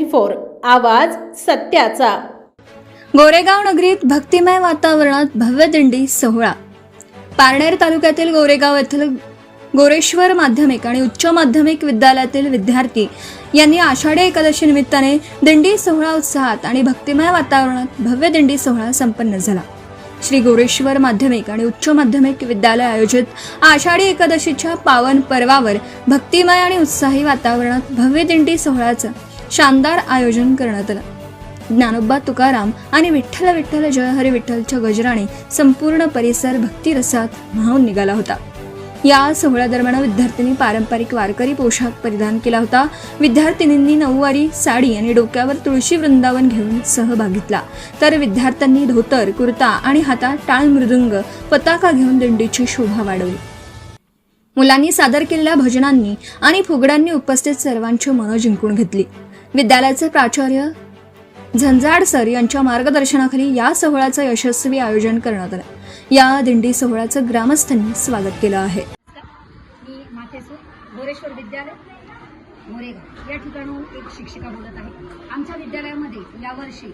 24 आवाज सत्याचा। गोरेगाव नगरीत भक्तिमय वातावरणात भव्य दिंडी सोहळा। पारनेर तालुक्यातील गोरेगाव येथील गोरेश्वर माध्यमिक आणि उच्च माध्यमिक विद्यालयातील विद्यार्थी यांनी आषाढी एकादशी निमित्ताने दिंडी सोहळा उत्साहात आणि भक्तिमय वातावरणात भव्य दिंडी सोहळा संपन्न झाला। श्री गोरेश्वर माध्यमिक आणि उच्च माध्यमिक विद्यालय आयोजित आषाढी एकादशीच्या पावन पर्वावर भक्तिमय आणि उत्साही वातावरणात भव्य दिंडी सोहळ्याचं शानदार आयोजन करण्यात आलं। ज्ञानोबा तुकाराम आणि विठ्ठल विठ्ठल जय हरी विठ्ठलच्या गजराने संपूर्ण परिसर भक्तिरसात न्हाऊन निघाला होता। या सोहळ्यादरम्यान विद्यार्थ्यांनी पारंपरिक वारकरी पोशाख परिधान केला होता। विद्यार्थिनींनी नऊवारी साडी आणि डोक्यावर तुळशी वृंदावन घेऊन सहभाग घेतला, तर विद्यार्थ्यांनी धोतर कुर्ता आणि हातात टाळ मृदुंग पताका घेऊन दिंडीची शोभा वाढवली। मुलांनी सादर केलेल्या भजनांनी आणि फुगड्यांनी उपस्थित सर्वांची मनं जिंकून घेतली। विद्यालयाचे प्राचार्य झंजाड सर यांच्या मार्गदर्शनाखाली या सोहळ्याचं यशस्वी आयोजन करण्यात आलं। या दिंडी सोहळ्याचं ग्रामस्थांनी स्वागत केलं आहे। मी माथेसूर गोरेश्वर विद्यालय मोरेगाव या ठिकाणून एक शिक्षिका बोलत आहे। आमच्या विद्यालयामध्ये यावर्षी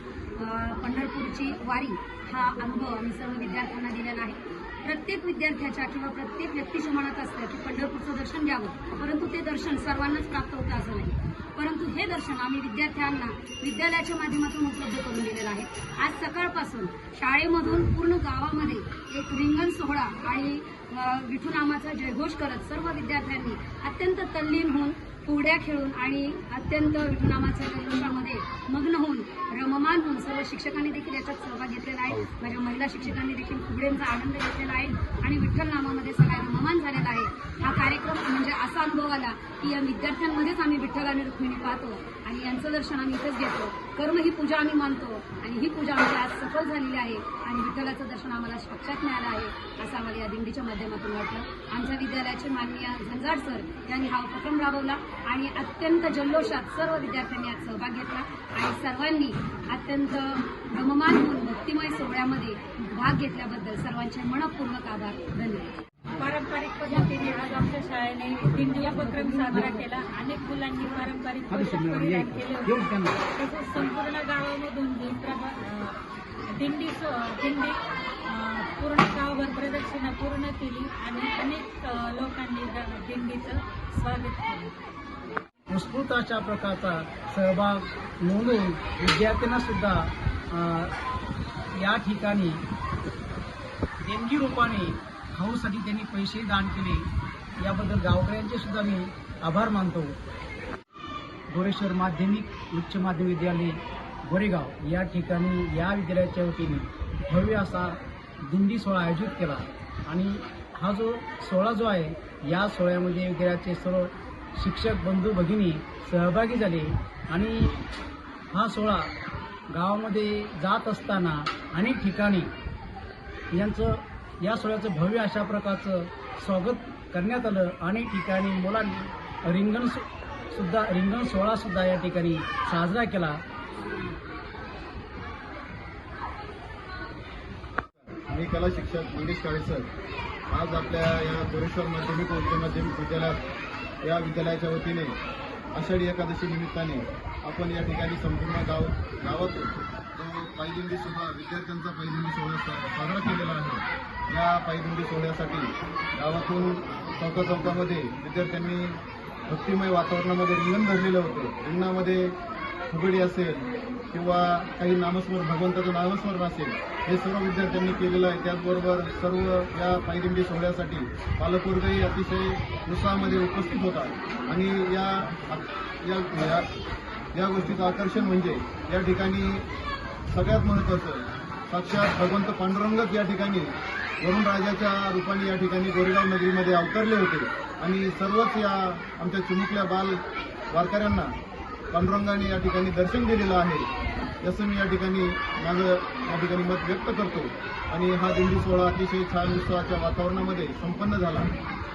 पंढरपूरची वारी हा अनुभव आम्ही सर्व विद्यार्थ्यांना दिलेला आहे। प्रत्येक विद्यार्थ्याच्या किंवा प्रत्येक व्यक्तीच्या मनात असतं की पंढरपूरचं दर्शन घ्यावं, परंतु ते दर्शन सर्वांनाच प्राप्त होतं असं नाही। परंतु हे दर्शन आम्ही विद्यार्थ्यांना विद्यालयाच्या माध्यमातून उपलब्ध करून दिलेलं आहे। आज सकाळपासून शाळेमधून पूर्ण गावामध्ये एक रिंगण सोहळा आणि विठुनामाचा जयघोष करत सर्व विद्यार्थ्यांनी अत्यंत तल्लीन होऊन फुगड्या खेळून आणि अत्यंत विठुनामाच्या जल्लोषामध्ये मग्न होऊन रममान होऊन सर्व शिक्षकांनी देखील याच्यात सहभाग घेतलेला आहे। माझ्या महिला शिक्षकांनी देखील फुगड्यांचा आनंद घेतलेला आहे आणि विठ्ठल नामामध्ये सगळ्या रममान झालेला आहे। हा कार्यक्रम म्हणजे असा अनुभव आला की या विद्यार्थ्यांमध्येच आम्ही विठ्ठल आणि रुक्मिणी पाहतो आणि यांचं दर्शन आम्ही इथंच घेतो। कर्म ही पूजा आम्ही मानतो आणि ही पूजा आमची आज सफल झालेली आहे आणि विठ्ठलाचं दर्शन आम्हाला साक्षात मिळालं आहे असं आम्हाला या दिंडीच्या माध्यमातून वाटलं। आमच्या विद्यालयाचे माननीय झंजाड सर यांनी हा उपक्रम राबवला आणि अत्यंत जल्लोषात सर्व विद्यार्थ्यांनी यात सहभाग घेतला आणि सर्वांनी अत्यंत रममान होऊन भक्तिमय सोहळ्यामध्ये भाग घेतल्याबद्दल सर्वांचे मनपूर्वक आभार। धन्यवाद। पारंपरिक पद्धतीने आज आमच्या शाळेने दिंडी उपक्रम साजरा केला। अनेक मुलांनी पारंपरिक पोशाख परिधान केले होते। तसेच संपूर्ण गावामधून दिंडी पूर्ण गावभर प्रदक्षिणा पूर्ण केली आणि अनेक लोकांनी दिंडीचं स्वागत केलं। उत्स्फूर्त अशा प्रकारचा सहभाग नोंदवून विद्यार्थ्यांना सुद्धा या ठिकाणी देणगी रूपाने खाऊसाठी त्यांनी पैसे दान केले, याबद्दल गावकऱ्यांचे सुद्धा मी आभार मानतो। गोरेश्वर माध्यमिक उच्च माध्यमिक विद्यालय गोरेगाव या ठिकाणी या विद्यालयाच्या वतीने भव्य असा दिंडी सोहळा आयोजित केला आणि हा जो सोहळा जो आहे या सोहळ्यामध्ये विद्यालयाचे सर्व शिक्षक बंधू भगिनी सहभागी झाले आणि हा सोहळा गावामध्ये जात असताना अनेक ठिकाणी या सोहळ्याचं भव्य अशा प्रकारचं स्वागत करण्यात आलं। अनेक ठिकाणी मुलांनी रिंगण सोहळासुद्धा या ठिकाणी साजरा केला। मी कला शिक्षक मंगेश काळे सर आज आपल्या या गोरेश्वर माध्यमिक उच्च माध्यमिक विद्यालयात या विद्यालयाच्या वतीने आषाढी एकादशी निमित्ताने आपण या ठिकाणी संपूर्ण गावातून जो पायदिंडी सोहळा विद्यार्थ्यांचा पायदिंडी सोहळा साजरा केलेला आहे। या पायदिंडी सोहळ्यासाठी गावातून चौकामध्ये विद्यार्थ्यांनी भक्तिमय वातावरणामध्ये रिंगण धरलेलं होतं। रिंगणामध्ये फुगडी असेल किंवा काही नामस्मरण भगवंताचं नामस्मरण असेल हे सर्व विद्यार्थ्यांनी केलेलं आहे। त्याचबरोबर सर्व या पायदिंडी सोहळ्यासाठी पालकवर्गही अतिशय उत्साहामध्ये उपस्थित होता आणि या गोष्टीचं आकर्षण म्हणजे या ठिकाणी सगळ्यात महत्त्वाचं साक्षात भगवंत पांडुरंगच या ठिकाणी वरुण राजाच्या रूपाने या ठिकाणी गोरेगाव नगरीमध्ये अवतरले होते आणि सर्वच या आमच्या चिमुकल्या बाल वारकऱ्यांना पांडुरंगाने या ठिकाणी दर्शन दिलेलं आहे असं मी या ठिकाणी मत व्यक्त करतो। आणि हा दिंडी सोहळा अतिशय छान उत्सवाच्या वातावरणामध्ये संपन्न झाला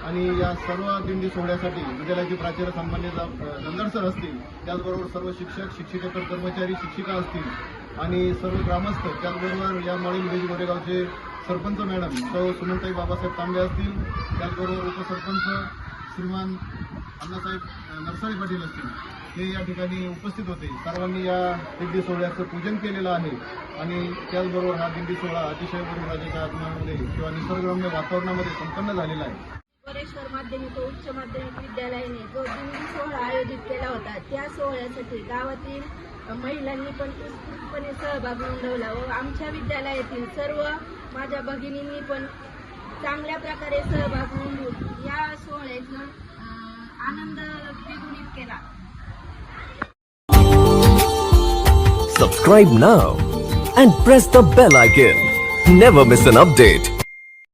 आणि या सर्व दिंडी सोहळ्यासाठी विद्यालयाचे प्राचार्य सन्मान्य झंजाड सर असतील, त्याचबरोबर सर्व शिक्षक शिक्षकेतर कर्मचारी शिक्षिका असतील आणि सर्व ग्रामस्थ, त्याचबरोबर या माळी विलेज गोरेगावचे सरपंच मॅडम सौ सुमनताई बाबासाहेब तांबे असतील, त्याचबरोबर उपसरपंच श्रीमान अण्णासाहेब नरसाळे पाटील असतील, हे या ठिकाणी उपस्थित होते. सर्वांनी या दिंडी सोहळ्याचं पूजन केलेलं आहे आणि त्याचबरोबर हा दिंडी सोहळा अतिशय वरुणराजाच्या आगमनामध्ये किंवा निसर्गरम्य वातावरणामध्ये संपन्न झालेला आहे. गोरेश्वर माध्यमिक व उच्च माध्यमिक विद्यालयाने जो दिंडी सोहळा आयोजित केला होता, त्या सोहळ्यासाठी गावातील महिलांनी पण उत्स्फूर्तपणे सहभाग नोंदवला व आमच्या विद्यालयातील सर्व माझ्या भगिनींनी पण चांगल्या प्रकारे सहभाग नोंदवून या सोहळ्याचा आनंद द्विगुणित केला. Subscribe now and press the bell icon. Never miss an update.